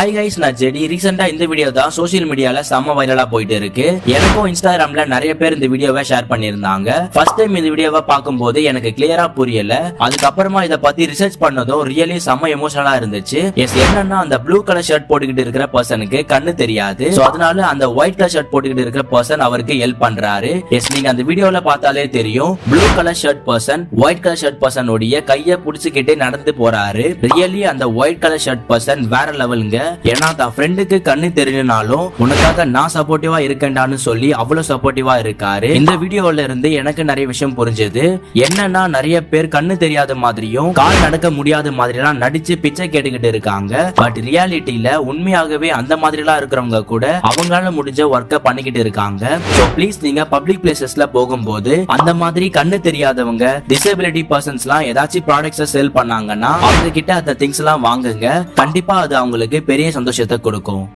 Hi guys, நான் JD. ரீசெண்டா இந்த வீடியோ தான் சோசியல் மீடியால செம்ம வைரலா போயிட்டு இருக்கு. எனக்கும் இன்ஸ்டாகிராம்ல நிறைய பேர் இந்த வீடியோவை ஷேர் பண்ணிருந்தாங்க. ஃபர்ஸ்ட் டைம் இந்த வீடியோவை பார்க்கும்போது எனக்கு கிளியரா புரியல. அதுக்கப்புறமா இத பத்தி ரிசர்ச் பண்ணதும் ரியலி செம்ம எமோஷனலா இருந்துச்சு. எஸ், என்னன்னா அந்த ப்ளூ கலர் ஷர்ட் போட்டுக்கிட்டு இருக்கிற பர்சனுக்கு கண்ணு தெரியாது. சோ அதனால அந்த ஒயிட் கலர் ஷர்ட் போட்டுக்கிட்டு இருக்கிற பர்சன் அவருக்கு ஹெல்ப் பண்றாரு. எஸ், நீங்க அந்த வீடியோல பார்த்தாலே தெரியும். Blue colour shirt person white colour shirt பர்சனுடைய கையை புடிச்சுக்கிட்டே நடந்து போறாரு. ரியலி அந்த ஒயிட் கலர் ஷர்ட் பர்சன் வேற லெவலுங்க. ஏன்னா தான் ஃப்ரெண்டுக்கு கண்ணு தெரியலனாலும் உனக்காக நான் சப்போர்ட்டிவா இருக்கேன்டான்னு சொல்லி அவ்வளவு சப்போர்ட்டிவா இருக்காரு. இந்த வீடியோல இருந்து எனக்கு நிறைய விஷயம் புரிஞ்சது. என்னன்னா நிறைய பேர் கண்ணு தெரியாத மாதிரியும் கால் நடக்க முடியாத மாதிரிலாம் நடிச்சு பிச்சை கேட்டுக்கிட்டு இருக்காங்க. பட் ரியாலிட்டியில உண்மையாகவே அந்த மாதிரிலாம் இருக்கிறவங்க கூட அவங்களால முடிஞ்ச ஒர்க்கை பண்ணிக்கிட்டு இருக்காங்க. சோ ப்ளீஸ், நீங்க பப்ளிக் பிளேசஸ்ல போகும்போது அந்த மாதிரி கண்ணு தெரியாதவங்க டிசபிலிட்டி பர்சன்ஸ்லாம் ஏதாச்சும் ப்ராடக்ட்ஸ் செல் பண்ணாங்கன்னா அவங்க கிட்ட அந்த திங்ஸ் எல்லாம் வாங்குங்க. கண்டிப்பா அது அவங்களுக்கு பெரிய சந்தோஷத்தை கொடுக்கும்.